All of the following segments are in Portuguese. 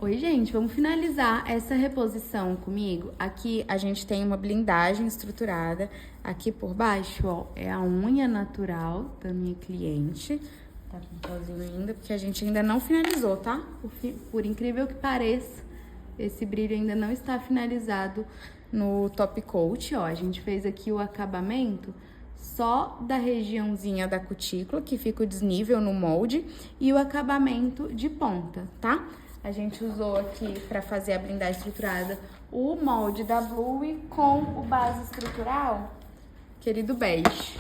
Oi, gente, vamos finalizar essa reposição comigo? Aqui a gente tem uma blindagem estruturada. Aqui por baixo, ó, é a unha natural da minha cliente. Tá com pozinho ainda, porque a gente ainda não finalizou, tá? Por incrível que pareça, esse brilho ainda não está finalizado no top coat, ó. A gente fez aqui o acabamento só da regiãozinha da cutícula, que fica o desnível no molde, e o acabamento de ponta, tá? A gente usou aqui para fazer a blindagem estruturada o molde da Blue com o base estrutural, querido bege,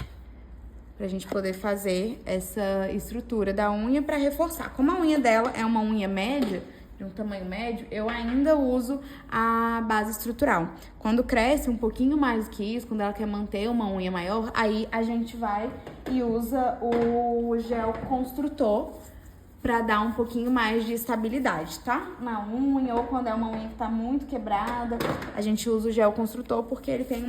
pra gente poder fazer essa estrutura da unha para reforçar. Como a unha dela é uma unha média, de um tamanho médio, eu ainda uso a base estrutural. Quando cresce um pouquinho mais que isso, quando ela quer manter uma unha maior, aí a gente vai e usa o gel construtor pra dar um pouquinho mais de estabilidade, tá? Na unha, ou quando é uma unha que tá muito quebrada, a gente usa o gel construtor porque ele tem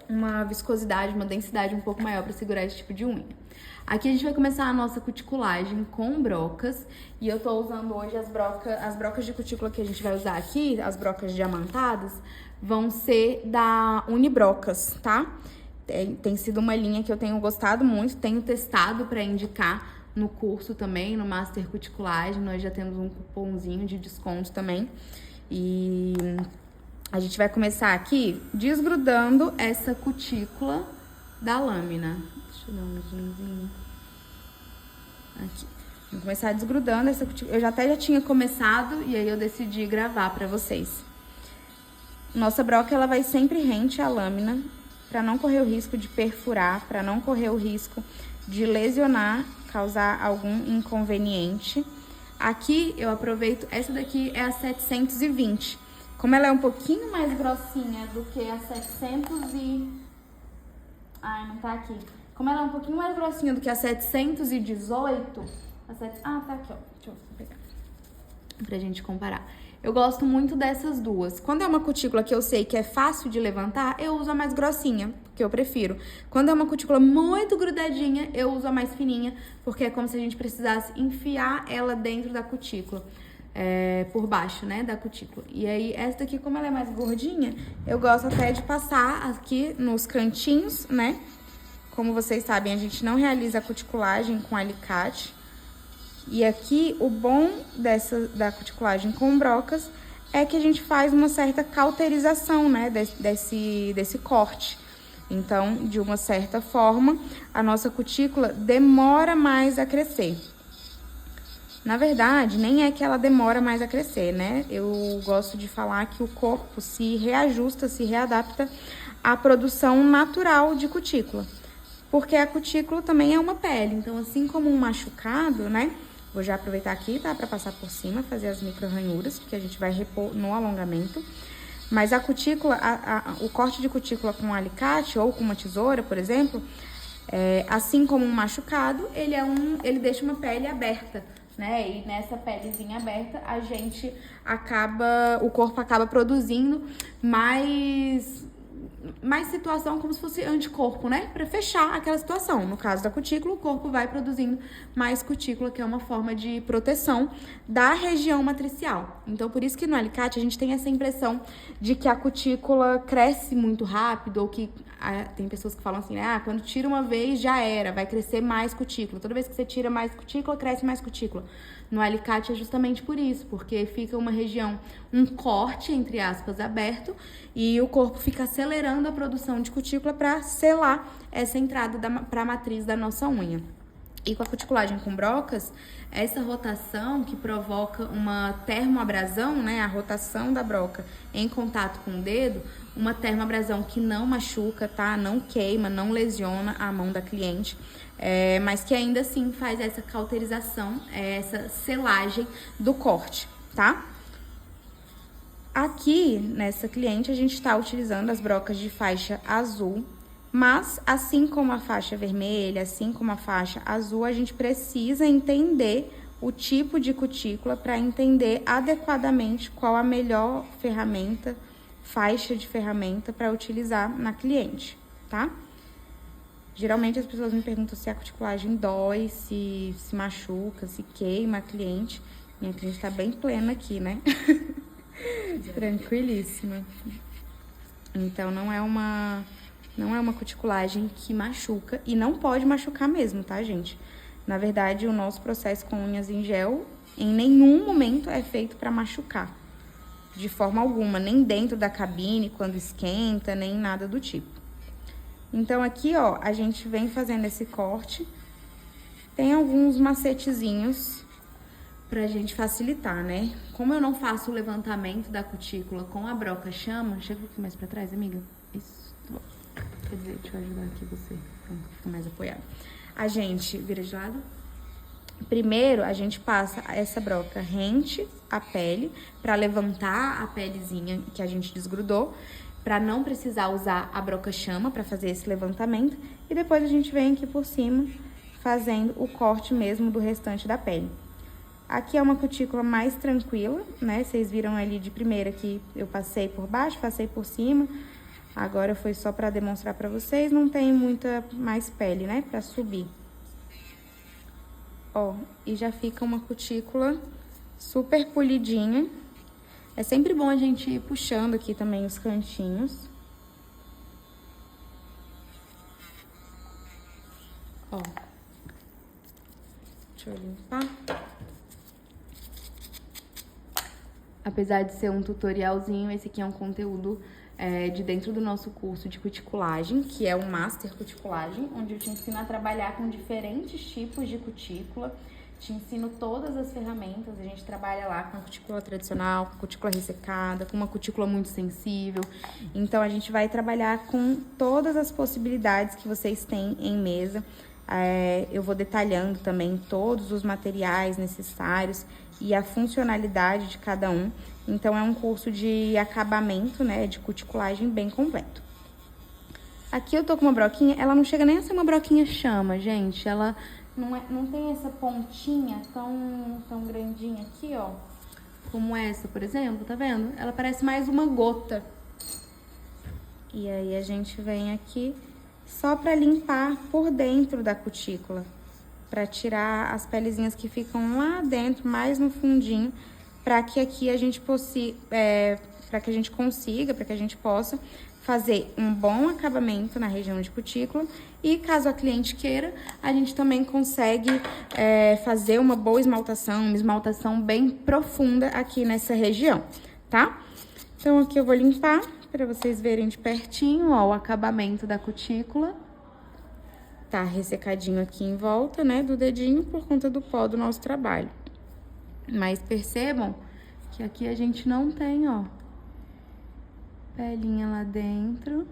uma viscosidade, uma densidade um pouco maior pra segurar esse tipo de unha. Aqui a gente vai começar a nossa cuticulagem com brocas, e eu tô usando hoje as brocas de cutícula que a gente vai usar aqui, as brocas diamantadas, vão ser da Unibrocas, tá? Tem sido uma linha que eu tenho gostado muito, tenho testado pra indicar no curso também, no Master Cuticulagem, nós já temos um cupomzinho de desconto também. E a gente vai começar aqui desgrudando essa cutícula da lâmina. Deixa eu dar um zoomzinho. Aqui. Vamos começar desgrudando essa cutícula. Eu já tinha começado e aí eu decidi gravar pra vocês. Nossa broca, ela vai sempre rente à lâmina, pra não correr o risco de perfurar, pra não correr o risco de lesionar, causar algum inconveniente. Aqui eu aproveito, essa daqui é a 720. Como ela é um pouquinho mais grossinha do que a 700 e... Ai, não tá aqui. Como ela é um pouquinho mais grossinha do que a 718... Ah, tá aqui, ó. Deixa eu pegar pra gente comparar. Eu gosto muito dessas duas. Quando é uma cutícula que eu sei que é fácil de levantar, eu uso a mais grossinha, porque eu prefiro. Quando é uma cutícula muito grudadinha, eu uso a mais fininha, porque é como se a gente precisasse enfiar ela dentro da cutícula, por baixo, né, da cutícula. E aí, essa daqui, como ela é mais gordinha, eu gosto até de passar aqui nos cantinhos, né? Como vocês sabem, a gente não realiza a cuticulagem com alicate. E aqui, o bom da cuticulagem com brocas é que a gente faz uma certa cauterização, né, desse corte. Então, de uma certa forma, a nossa cutícula demora mais a crescer. Na verdade, nem é que ela demora mais a crescer, né? Eu gosto de falar que o corpo se reajusta, se readapta à produção natural de cutícula. Porque a cutícula também é uma pele, então assim como um machucado, né? Vou já aproveitar aqui, tá? Pra passar por cima, fazer as micro ranhuras, porque a gente vai repor no alongamento. Mas a cutícula, o corte de cutícula com um alicate ou com uma tesoura, por exemplo, assim como um machucado, ele deixa uma pele aberta, né? E nessa pelezinha aberta, o corpo acaba produzindo mais situação, como se fosse anticorpo, né? Pra fechar aquela situação. No caso da cutícula, o corpo vai produzindo mais cutícula, que é uma forma de proteção da região matricial. Então, por isso que no alicate a gente tem essa impressão de que a cutícula cresce muito rápido, ou que tem pessoas que falam assim, né? Quando tira uma vez, já era, vai crescer mais cutícula. Toda vez que você tira mais cutícula, cresce mais cutícula. No alicate é justamente por isso, porque fica uma região, um corte, entre aspas, aberto, e o corpo fica acelerando a produção de cutícula para selar essa entrada para a matriz da nossa unha. E com a cuticulagem com brocas, essa rotação que provoca uma termoabrasão, né, a rotação da broca em contato com o dedo, uma termoabrasão que não machuca, tá? Não queima, não lesiona a mão da cliente, mas que ainda assim faz essa cauterização, essa selagem do corte, tá? Aqui, nessa cliente, a gente está utilizando as brocas de faixa azul, mas assim como a faixa vermelha, assim como a faixa azul, a gente precisa entender o tipo de cutícula para entender adequadamente qual a melhor ferramenta, faixa de ferramenta para utilizar na cliente, tá? Geralmente as pessoas me perguntam se a cuticulagem dói, se machuca, se queima a cliente. Minha cliente tá bem plena aqui, né? Tranquilíssima. Então, não é uma cuticulagem que machuca e não pode machucar mesmo, tá, gente? Na verdade, o nosso processo com unhas em gel, em nenhum momento é feito pra machucar. De forma alguma, nem dentro da cabine, quando esquenta, nem nada do tipo. Então, aqui, ó, a gente vem fazendo esse corte. Tem alguns macetezinhos pra gente facilitar, né? Como eu não faço o levantamento da cutícula com a broca chama... Chega um pouquinho mais pra trás, amiga. Isso, tá bom. Quer dizer, deixa eu ajudar aqui você. Pronto, fica mais apoiado. A gente vira de lado. Primeiro, a gente passa essa broca rente à pele pra levantar a pelezinha que a gente desgrudou, pra não precisar usar a broca chama pra fazer esse levantamento. E depois a gente vem aqui por cima fazendo o corte mesmo do restante da pele. Aqui é uma cutícula mais tranquila, né? Vocês viram ali de primeira que eu passei por baixo, passei por cima. Agora foi só pra demonstrar pra vocês, não tem muita mais pele, né? Pra subir. Ó, e já fica uma cutícula super polidinha. É sempre bom a gente ir puxando aqui também os cantinhos. Ó. Deixa eu limpar. Apesar de ser um tutorialzinho, esse aqui é um conteúdo de dentro do nosso curso de cuticulagem, que é o Master Cuticulagem, onde eu te ensino a trabalhar com diferentes tipos de cutícula, te ensino todas as ferramentas, a gente trabalha lá com a cutícula tradicional, com a cutícula ressecada, com uma cutícula muito sensível, então a gente vai trabalhar com todas as possibilidades que vocês têm em mesa. Eu vou detalhando também todos os materiais necessários e a funcionalidade de cada um. Então, é um curso de acabamento, né, de cuticulagem bem completo. Aqui eu tô com uma broquinha, ela não chega nem a ser uma broquinha chama, gente. Ela não tem essa pontinha tão grandinha aqui, ó. Como essa, por exemplo, tá vendo? Ela parece mais uma gota. E aí, a gente vem aqui só pra limpar por dentro da cutícula. Pra tirar as pelezinhas que ficam lá dentro, mais no fundinho, pra que aqui a gente para que a gente possa fazer um bom acabamento na região de cutícula. E caso a cliente queira, a gente também consegue fazer uma boa esmaltação, uma esmaltação bem profunda aqui nessa região, tá? Então, aqui eu vou limpar pra vocês verem de pertinho, ó, o acabamento da cutícula. Tá ressecadinho aqui em volta, né, do dedinho por conta do pó do nosso trabalho. Mas percebam que aqui a gente não tem, ó, pelinha lá dentro.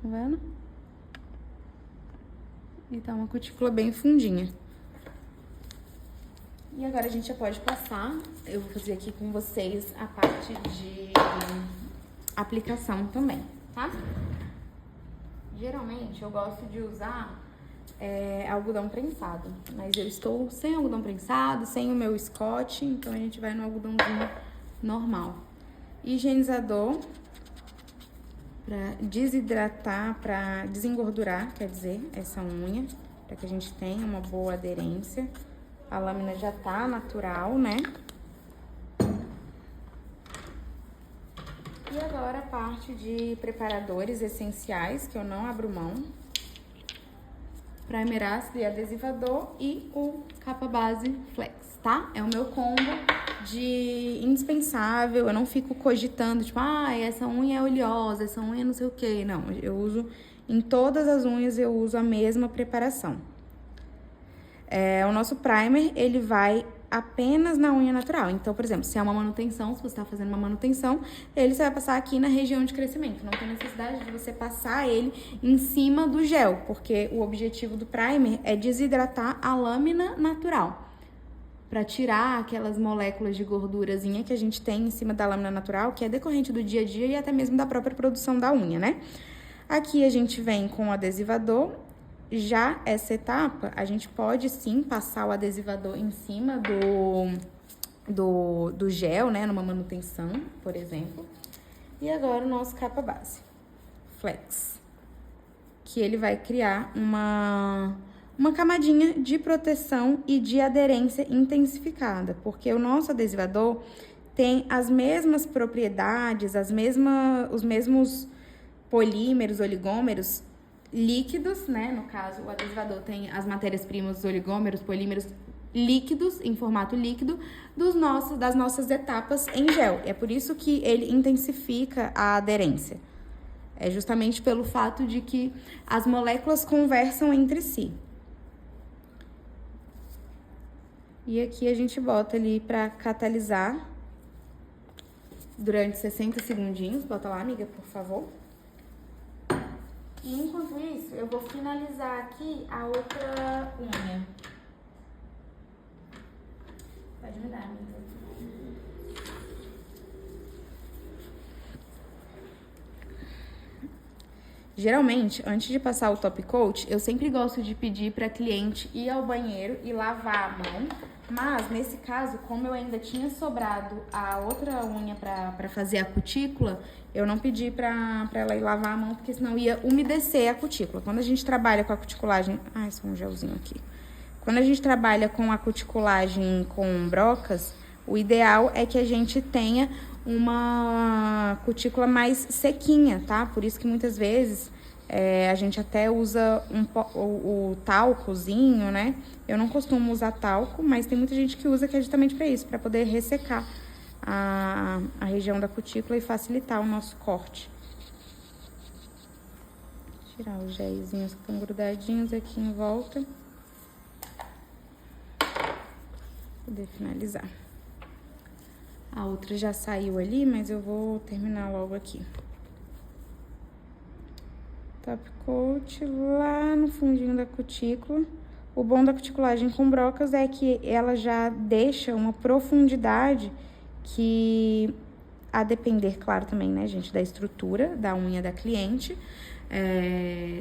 Tá vendo? E tá uma cutícula bem fundinha. E agora a gente já pode passar. Eu vou fazer aqui com vocês a parte de aplicação também, tá? Geralmente, eu gosto de usar algodão prensado, mas eu estou sem algodão prensado, sem o meu Scott, então a gente vai no algodãozinho normal. Higienizador para desidratar, para desengordurar, quer dizer, essa unha, para que a gente tenha uma boa aderência. A lâmina já tá natural, né? E agora a parte de preparadores essenciais, que eu não abro mão. Primer ácido e adesivador e o capa base flex, tá? É o meu combo de indispensável, eu não fico cogitando, tipo, essa unha é oleosa, essa unha não sei o que. Não, eu uso, em todas as unhas eu uso a mesma preparação. O nosso primer, ele vai apenas na unha natural. Então, por exemplo, se é uma manutenção, se você está fazendo uma manutenção, você vai passar aqui na região de crescimento. Não tem necessidade de você passar ele em cima do gel, porque o objetivo do primer é desidratar a lâmina natural, para tirar aquelas moléculas de gordurazinha que a gente tem em cima da lâmina natural, que é decorrente do dia a dia e até mesmo da própria produção da unha, né? Aqui a gente vem com o adesivador. Já essa etapa, a gente pode sim passar o adesivador em cima do gel, né, numa manutenção, por exemplo. E agora o nosso capa base, flex, que ele vai criar uma camadinha de proteção e de aderência intensificada, porque o nosso adesivador tem as mesmas propriedades, os mesmos polímeros, oligômeros líquidos, né? No caso, o adesivador tem as matérias-primas, os oligômeros, polímeros líquidos, em formato líquido, das nossas etapas em gel. É por isso que ele intensifica a aderência. É justamente pelo fato de que as moléculas conversam entre si. E aqui a gente bota ali para catalisar durante 60 segundinhos. Bota lá, amiga, por favor. E enquanto isso, eu vou finalizar aqui a outra unha. Pode me dar, amiga. Geralmente, antes de passar o top coat, eu sempre gosto de pedir para cliente ir ao banheiro e lavar a mão. Mas, nesse caso, como eu ainda tinha sobrado a outra unha para fazer a cutícula, eu não pedi para ela ir lavar a mão, porque senão ia umedecer a cutícula. Quando a gente trabalha com a cuticulagem... Ai, só um gelzinho aqui. Quando a gente trabalha com a cuticulagem com brocas, o ideal é que a gente tenha uma cutícula mais sequinha, tá? Por isso que muitas vezes a gente até usa o talcozinho, né? Eu não costumo usar talco, mas tem muita gente que usa, que é justamente para isso, para poder ressecar a região da cutícula e facilitar o nosso corte. Tirar os géisinhos que estão grudadinhos aqui em volta. Poder finalizar. A outra já saiu ali, mas eu vou terminar logo aqui. Top coat lá no fundinho da cutícula. O bom da cuticulagem com brocas é que ela já deixa uma profundidade que, a depender, claro, também, né, gente, da estrutura da unha da cliente,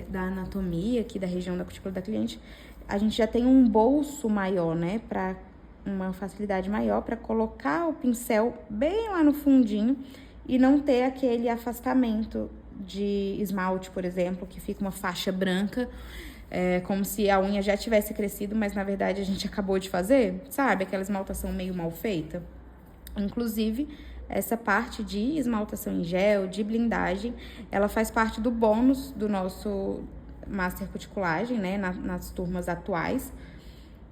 da anatomia aqui da região da cutícula da cliente, a gente já tem um bolso maior, né, para uma facilidade maior para colocar o pincel bem lá no fundinho e não ter aquele afastamento de esmalte, por exemplo, que fica uma faixa branca, como se a unha já tivesse crescido, mas na verdade a gente acabou de fazer, sabe? Aquela esmaltação meio mal feita. Inclusive, essa parte de esmaltação em gel, de blindagem, ela faz parte do bônus do nosso Master Cuticulagem, né? Nas turmas atuais.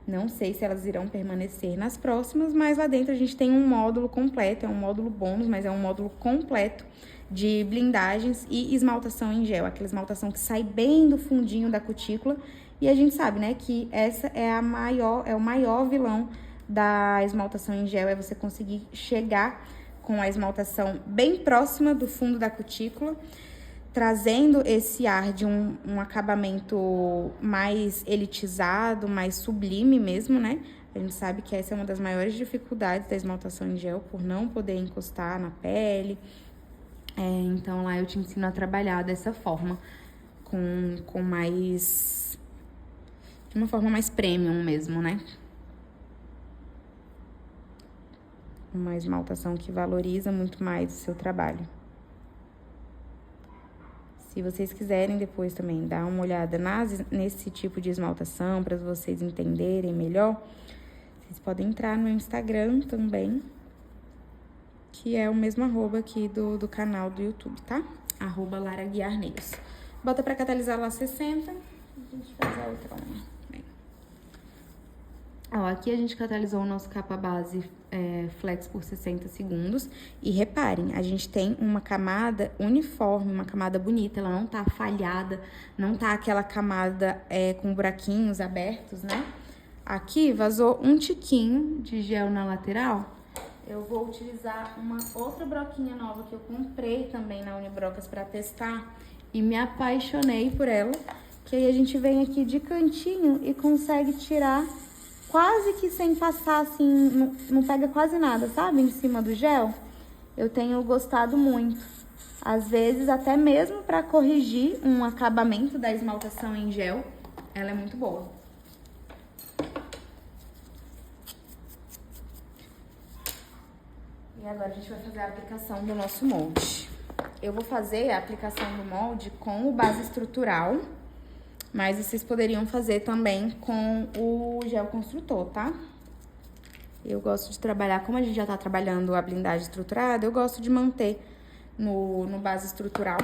Não sei se elas irão permanecer nas próximas, mas lá dentro a gente tem um módulo completo, é um módulo bônus, mas é um módulo completo de blindagens e esmaltação em gel, aquela esmaltação que sai bem do fundinho da cutícula. E a gente sabe, né, que essa é o maior vilão da esmaltação em gel, é você conseguir chegar com a esmaltação bem próxima do fundo da cutícula, trazendo esse ar de um acabamento mais elitizado, mais sublime mesmo, né? A gente sabe que essa é uma das maiores dificuldades da esmaltação em gel, por não poder encostar na pele. Então, lá eu te ensino a trabalhar dessa forma, com mais... de uma forma mais premium mesmo, né? Uma esmaltação que valoriza muito mais o seu trabalho. Se vocês quiserem depois também dar uma olhada nesse tipo de esmaltação, para vocês entenderem melhor, vocês podem entrar no meu Instagram também, que é o mesmo arroba aqui do canal do YouTube, tá? @LaraGuiarNails. Bota pra catalisar lá 60, a gente faz a outra unha. Bem. Ó, aqui a gente catalisou o nosso capa base flex por 60 segundos. E reparem, a gente tem uma camada uniforme, uma camada bonita, ela não tá falhada, não tá aquela camada com buraquinhos abertos, né? Aqui vazou um tiquinho de gel na lateral. Eu vou utilizar uma outra broquinha nova que eu comprei também na Unibrocas pra testar e me apaixonei por ela. Que aí a gente vem aqui de cantinho e consegue tirar quase que sem passar, assim, não pega quase nada, sabe? Em cima do gel. Eu tenho gostado muito. Às vezes, até mesmo para corrigir um acabamento da esmaltação em gel, ela é muito boa. E agora a gente vai fazer a aplicação do nosso molde. Eu vou fazer a aplicação do molde com o base estrutural. Mas vocês poderiam fazer também com o gel construtor, tá? Eu gosto de trabalhar, como a gente já tá trabalhando a blindagem estruturada, eu gosto de manter no base estrutural.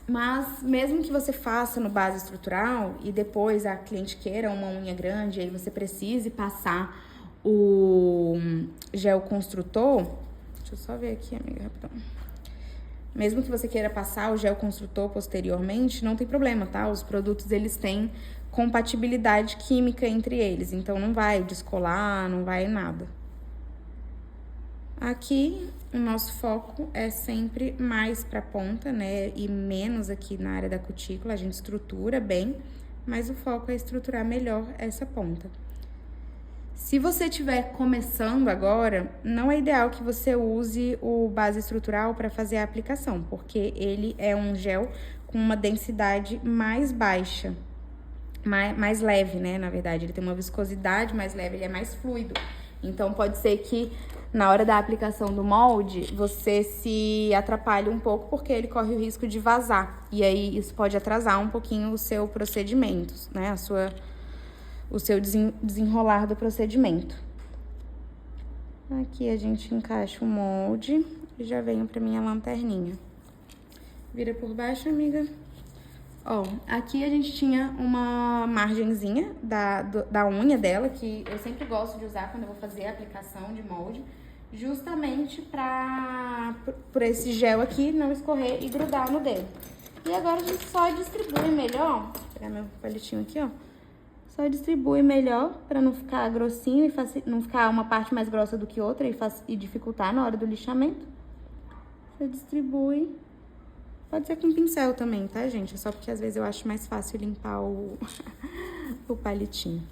Mas mesmo que você faça no base estrutural e depois a cliente queira uma unha grande, aí você precise passar o gel construtor. Deixa eu só ver aqui, amiga, rapidão. Mesmo que você queira passar o gel construtor posteriormente, não tem problema, tá? Os produtos, eles têm compatibilidade química entre eles, então não vai descolar, não vai nada. Aqui, o nosso foco é sempre mais pra ponta, né? E menos aqui na área da cutícula, a gente estrutura bem, mas o foco é estruturar melhor essa ponta. Se você estiver começando agora, não é ideal que você use o base estrutural para fazer a aplicação, porque ele é um gel com uma densidade mais baixa, mais leve, né? Na verdade, ele tem uma viscosidade mais leve, ele é mais fluido. Então, pode ser que na hora da aplicação do molde, você se atrapalhe um pouco, porque ele corre o risco de vazar. E aí, isso pode atrasar um pouquinho o seu procedimento, né? O seu desenrolar do procedimento. Aqui a gente encaixa o molde e já venho pra minha lanterninha. Vira por baixo, amiga. Ó, aqui a gente tinha uma margenzinha da unha dela, que eu sempre gosto de usar quando eu vou fazer a aplicação de molde, justamente por esse gel aqui não escorrer e grudar no dedo. E agora a gente só distribui melhor, vou pegar meu palitinho aqui, ó. Só distribui melhor pra não ficar grossinho e não ficar uma parte mais grossa do que outra e dificultar na hora do lixamento. Você distribui. Pode ser com pincel também, tá, gente? É só porque às vezes eu acho mais fácil limpar o palitinho.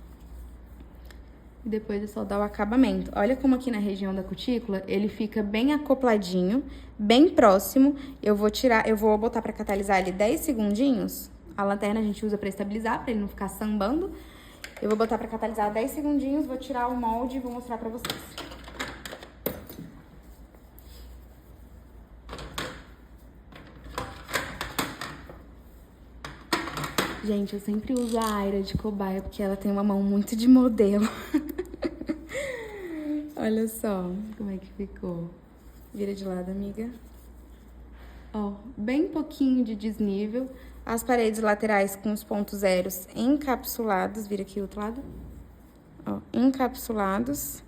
E depois é só dar o acabamento. Olha como aqui na região da cutícula ele fica bem acopladinho, bem próximo. Eu vou botar pra catalisar ali 10 segundinhos. A lanterna a gente usa pra estabilizar, pra ele não ficar sambando. Eu vou botar pra catalisar 10 segundinhos, vou tirar o molde e vou mostrar pra vocês. Gente, eu sempre uso a Aira de cobaia, porque ela tem uma mão muito de modelo. Olha só como é que ficou. Vira de lado, amiga. Ó, bem pouquinho de desnível. As paredes laterais com os pontos zeros encapsulados. Vira aqui o outro lado. Ó, encapsulados.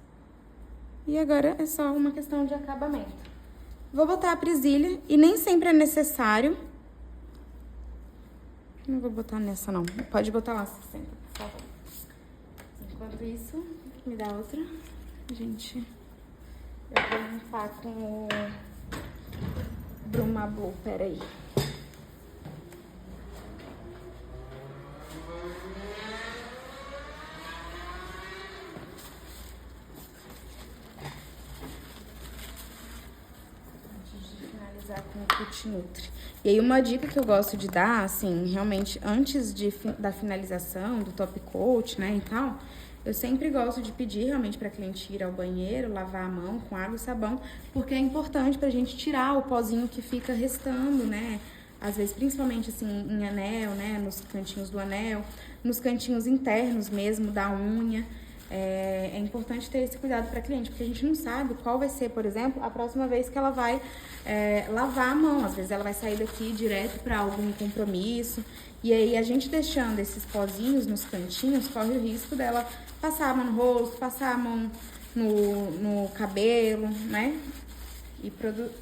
E agora é só uma questão de acabamento. Vou botar a presilha e nem sempre é necessário. Não vou botar nessa, não. Pode botar lá, 60, por favor. Enquanto isso, me dá outra. Gente, eu vou limpar com o Bruma Blue, peraí. Com o Cuti Nutri. E aí uma dica que eu gosto de dar, assim, realmente antes da finalização do top coat, né, e tal, eu sempre gosto de pedir realmente pra cliente ir ao banheiro, lavar a mão com água e sabão, porque é importante pra gente tirar o pozinho que fica restando, né, às vezes principalmente assim em anel, né, nos cantinhos do anel, nos cantinhos internos mesmo da unha. É importante ter esse cuidado para a cliente, porque a gente não sabe qual vai ser, por exemplo, a próxima vez que ela vai lavar a mão. Às vezes ela vai sair daqui direto para algum compromisso. E aí a gente deixando esses pozinhos nos cantinhos, corre o risco dela passar a mão no rosto, passar a mão no cabelo, né? E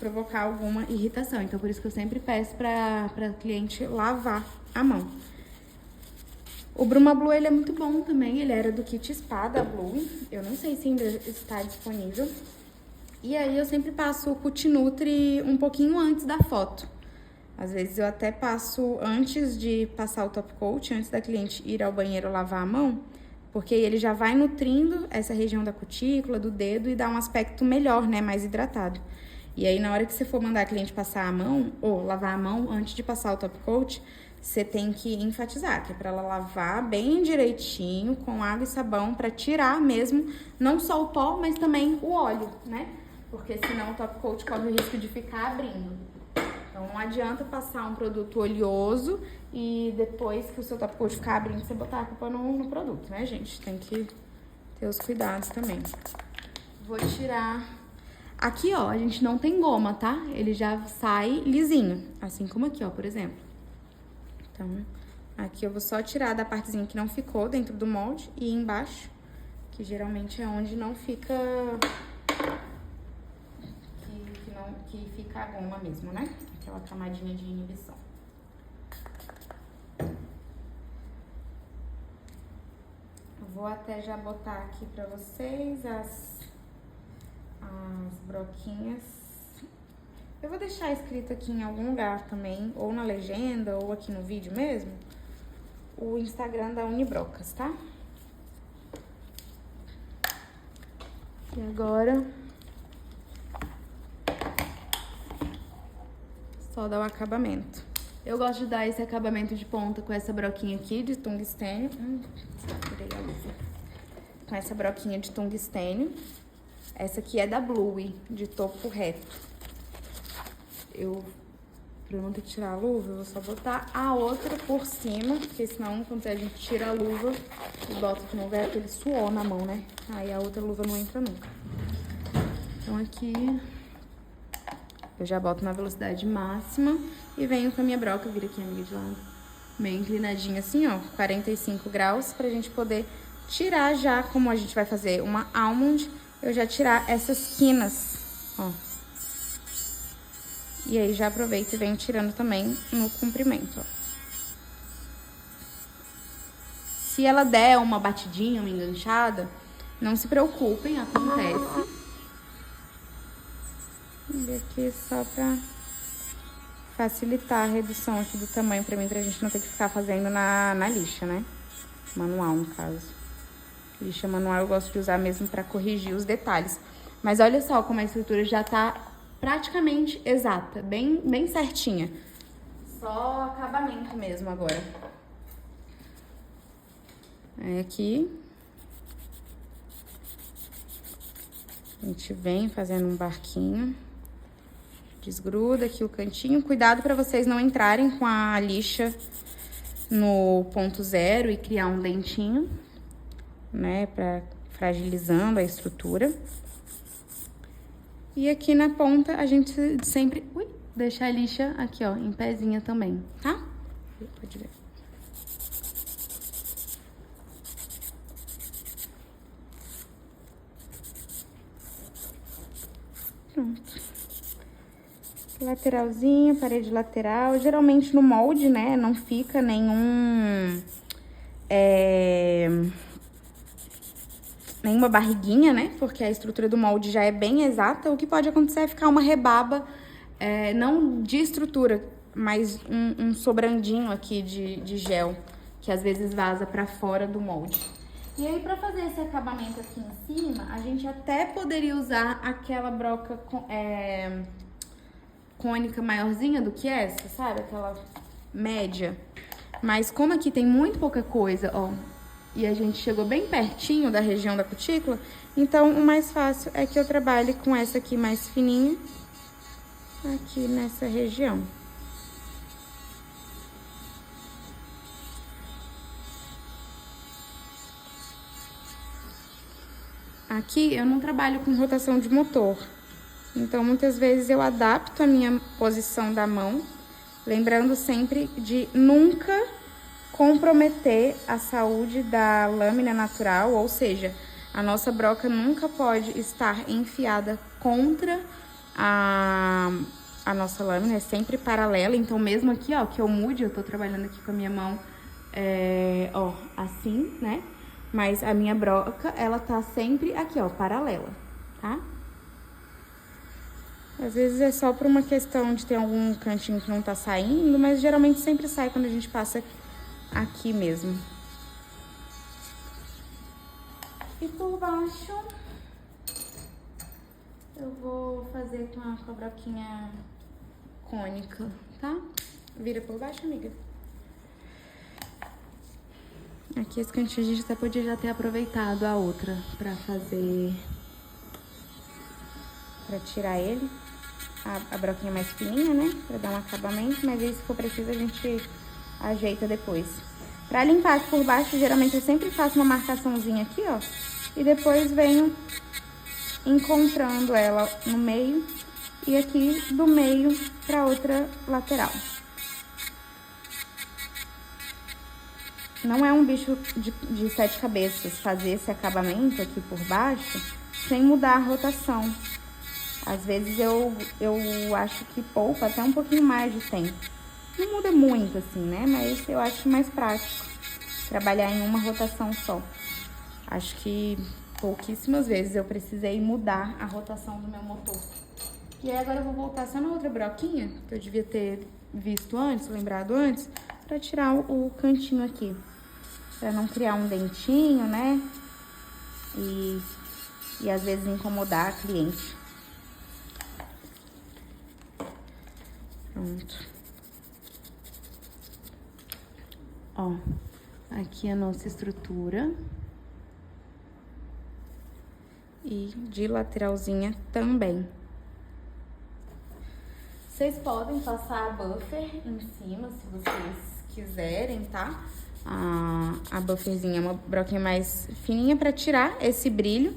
provocar alguma irritação. Então, por isso que eu sempre peço para cliente lavar a mão. O Bruma Blue, ele é muito bom também, ele era do kit Espada Blue, eu não sei se ainda está disponível. E aí eu sempre passo o Cuti Nutri um pouquinho antes da foto. Às vezes eu até passo antes de passar o top coat, antes da cliente ir ao banheiro lavar a mão, porque ele já vai nutrindo essa região da cutícula, do dedo e dá um aspecto melhor, né, mais hidratado. E aí na hora que você for mandar a cliente passar a mão, ou lavar a mão antes de passar o top coat, você tem que enfatizar, que é pra ela lavar bem direitinho, com água e sabão, pra tirar mesmo, não só o pó, mas também o óleo, né? Porque senão o top coat corre o risco de ficar abrindo. Então, Então não adianta passar um produto oleoso e depois que o seu top coat ficar abrindo, você botar a culpa no produto, né, gente? Tem que ter os cuidados também. Vou tirar... Aqui, ó, a gente não tem goma, tá? Ele já sai lisinho, assim como aqui, ó, por exemplo. Então, aqui eu vou só tirar da partezinha que não ficou dentro do molde e embaixo, que geralmente é onde não fica... Que fica a goma mesmo, né? Aquela camadinha de inibição. Vou até já botar aqui pra vocês as broquinhas. Eu vou deixar escrito aqui em algum lugar também, ou na legenda, ou aqui no vídeo mesmo, o Instagram da Unibrocas, tá? E agora, só dar o acabamento. Eu gosto de dar esse acabamento de ponta com essa broquinha aqui de tungstênio. Tirei a luva. Com essa broquinha de tungstênio. Essa aqui é da Bluey, de topo reto. Pra eu não ter que tirar a luva, eu vou só botar a outra por cima, porque senão quando a gente tira a luva e bota de novo, é aquele suor na mão, né? Aí a outra luva não entra nunca. Então aqui eu já boto na velocidade máxima e venho com a minha broca, vira aqui, amiga, de lado, meio inclinadinha assim, ó, 45 graus, pra gente poder tirar já, como a gente vai fazer uma almond, eu já tirar essas quinas, ó. E aí já aproveito e venho tirando também no comprimento, ó. Se ela der uma batidinha, uma enganchada, não se preocupem, acontece. E aqui só pra facilitar a redução aqui do tamanho pra mim, pra gente não ter que ficar fazendo na lixa, né? Manual, no caso. Lixa manual eu gosto de usar mesmo pra corrigir os detalhes. Mas olha só como a estrutura já tá praticamente exata, bem certinha. Só acabamento mesmo agora. Aí aqui a gente vem fazendo um barquinho. Desgruda aqui o cantinho. Cuidado para vocês não entrarem com a lixa no ponto zero e criar um dentinho, né? Fragilizando a estrutura. E aqui na ponta a gente sempre deixa a lixa aqui, ó, em pezinha também, tá? Pode ver. Pronto. Lateralzinho, parede lateral. Geralmente no molde, né, não fica nenhuma barriguinha, né? Porque a estrutura do molde já é bem exata. O que pode acontecer é ficar uma rebaba, não de estrutura, mas um sobrandinho aqui de gel, que às vezes vaza pra fora do molde. E aí, pra fazer esse acabamento aqui em cima, a gente até poderia usar aquela broca cônica maiorzinha do que essa, sabe? Aquela média. Mas como aqui tem muito pouca coisa, ó, e a gente chegou bem pertinho da região da cutícula, então o mais fácil é que eu trabalhe com essa aqui mais fininha, aqui nessa região. Aqui eu não trabalho com rotação de motor, então muitas vezes eu adapto a minha posição da mão, lembrando sempre de nunca comprometer a saúde da lâmina natural, ou seja, a nossa broca nunca pode estar enfiada contra a nossa lâmina, é sempre paralela. Então mesmo aqui, ó, que eu mude, eu tô trabalhando aqui com a minha mão, ó, assim, né? Mas a minha broca, ela tá sempre aqui, ó, paralela, tá? Às vezes é só por uma questão de ter algum cantinho que não tá saindo, mas geralmente sempre sai quando a gente passa aqui mesmo. E por baixo, eu vou fazer com a broquinha cônica, tá? Vira por baixo, amiga. Aqui esse cantinho a gente até podia já ter aproveitado a outra pra fazer... pra tirar ele. a broquinha mais fininha, né? Pra dar um acabamento, mas aí se for preciso a gente ajeita depois. Pra limpar aqui por baixo, geralmente eu sempre faço uma marcaçãozinha aqui, ó. E depois venho encontrando ela no meio e aqui do meio pra outra lateral. Não é um bicho de 7 cabeças fazer esse acabamento aqui por baixo sem mudar a rotação. Às vezes eu acho que poupa até um pouquinho mais de tempo. Não muda muito assim, né? Mas eu acho mais prático trabalhar em uma rotação só. Acho que pouquíssimas vezes eu precisei mudar a rotação do meu motor. E aí agora eu vou voltar só na outra broquinha, que eu devia ter visto antes, lembrado antes, pra tirar o cantinho aqui. Pra não criar um dentinho, né? E às vezes incomodar a cliente. Pronto. Ó, aqui a nossa estrutura. E de lateralzinha também. Vocês podem passar a buffer em cima, se vocês quiserem, tá? A bufferzinha é uma broquinha mais fininha pra tirar esse brilho.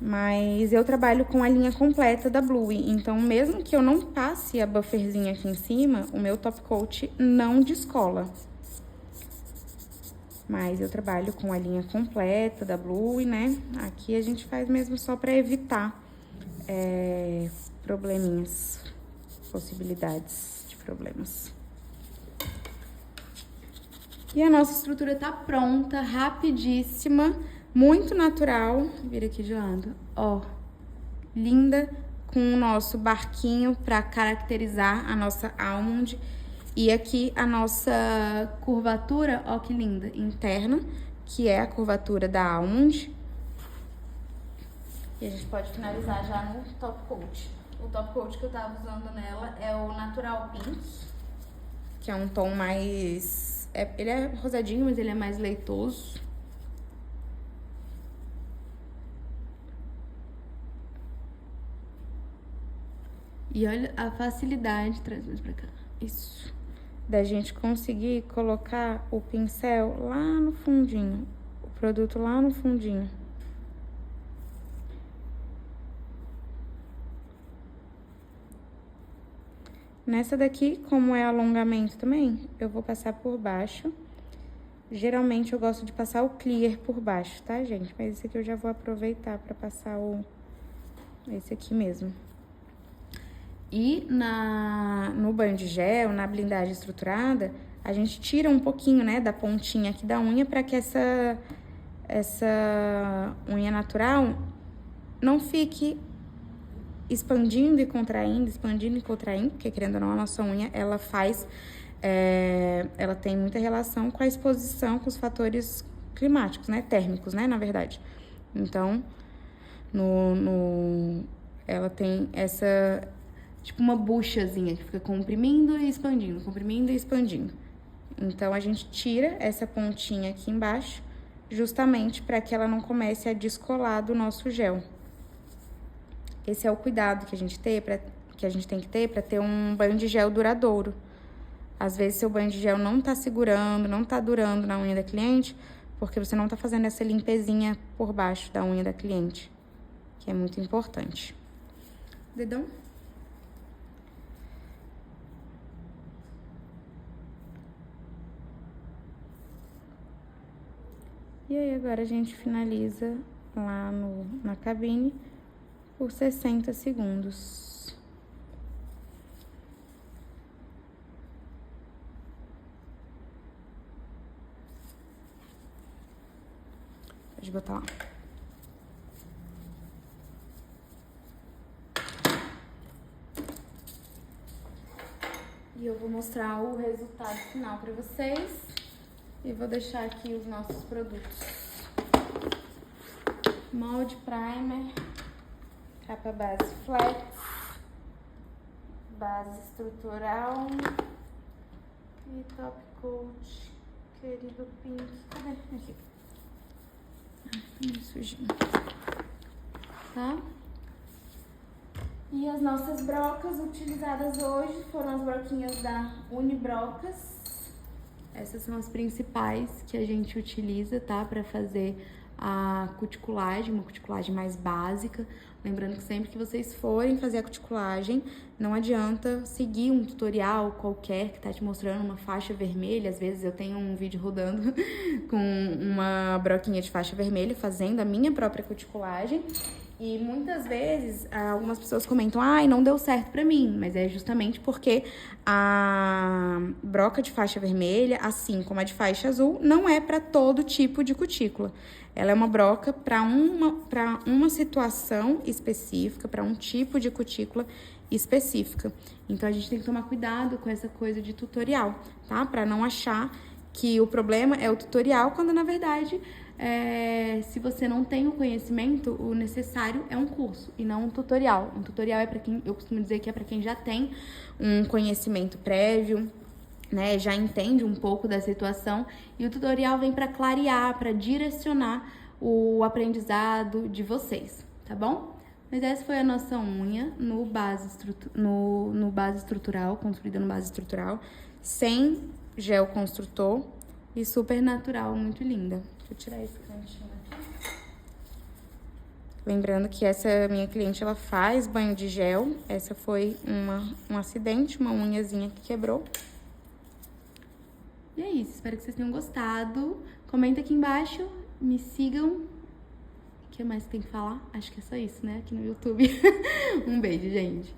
Mas eu trabalho com a linha completa da Blue, então mesmo que eu não passe a bufferzinha aqui em cima, o meu top coat não descola. Mas eu trabalho com a linha completa da Blue, né? Aqui a gente faz mesmo só pra evitar probleminhas, possibilidades de problemas. E a nossa estrutura tá pronta, rapidíssima, muito natural. Vira aqui de lado, ó. Linda, com o nosso barquinho pra caracterizar a nossa almond. E aqui a nossa curvatura, ó que linda, interna, que é a curvatura da almond. E a gente pode finalizar já no top coat. O top coat que eu tava usando nela é o Natural Pink, que é um tom mais... ele é rosadinho, mas ele é mais leitoso. E olha a facilidade, traz mais pra cá, isso, da gente conseguir colocar o pincel lá no fundinho, o produto lá no fundinho. Nessa daqui, como é alongamento também, eu vou passar por baixo. Geralmente eu gosto de passar o clear por baixo, tá, gente? Mas esse aqui eu já vou aproveitar pra passar esse aqui mesmo. E no banho de gel, na blindagem estruturada, a gente tira um pouquinho, né, da pontinha aqui da unha pra que essa unha natural não fique expandindo e contraindo, porque querendo ou não, a nossa unha, ela tem muita relação com a exposição, com os fatores climáticos, né, térmicos, né, na verdade. Então, ela tem essa, tipo uma buchazinha que fica comprimindo e expandindo, comprimindo e expandindo. Então, a gente tira essa pontinha aqui embaixo, justamente para que ela não comece a descolar do nosso gel. Esse é o cuidado que a gente tem que ter para ter um banho de gel duradouro. Às vezes, seu banho de gel não tá segurando, não tá durando na unha da cliente, porque você não tá fazendo essa limpezinha por baixo da unha da cliente, que é muito importante. Dedão. E aí, agora a gente finaliza lá na cabine por 60 segundos. Pode botar lá. E eu vou mostrar o resultado final pra vocês. E vou deixar aqui os nossos produtos. Molde primer, capa base flex, base estrutural e top coat, querido pink. Cadê? Aqui. Ai, sujinho. Tá? E as nossas brocas utilizadas hoje foram as broquinhas da Unibrocas. Essas são as principais que a gente utiliza, tá? Pra fazer a cuticulagem, uma cuticulagem mais básica. Lembrando que sempre que vocês forem fazer a cuticulagem, não adianta seguir um tutorial qualquer que tá te mostrando uma faixa vermelha. Às vezes eu tenho um vídeo rodando com uma broquinha de faixa vermelha fazendo a minha própria cuticulagem. E muitas vezes algumas pessoas comentam, ai, não deu certo pra mim, mas é justamente porque a broca de faixa vermelha, assim como a de faixa azul, não é para todo tipo de cutícula. Ela é uma broca para uma situação específica, para um tipo de cutícula específica. Então a gente tem que tomar cuidado com essa coisa de tutorial, tá? Para não achar que o problema é o tutorial, quando na verdade se você não tem o conhecimento, o necessário é um curso e não um tutorial. Um tutorial é para quem, eu costumo dizer que é para quem já tem um conhecimento prévio, né, já entende um pouco da situação, e o tutorial vem para clarear, para direcionar o aprendizado de vocês, tá bom? Mas essa foi a nossa unha no base estrutural, construída no base estrutural, sem gel construtor e super natural, muito linda. Deixa eu tirar esse cantinho aqui. Lembrando que essa minha cliente, ela faz banho de gel. Essa foi um acidente, uma unhazinha que quebrou. E é isso, espero que vocês tenham gostado. Comenta aqui embaixo, me sigam. O que mais tem que falar? Acho que é só isso, né? Aqui no YouTube. Um beijo, gente.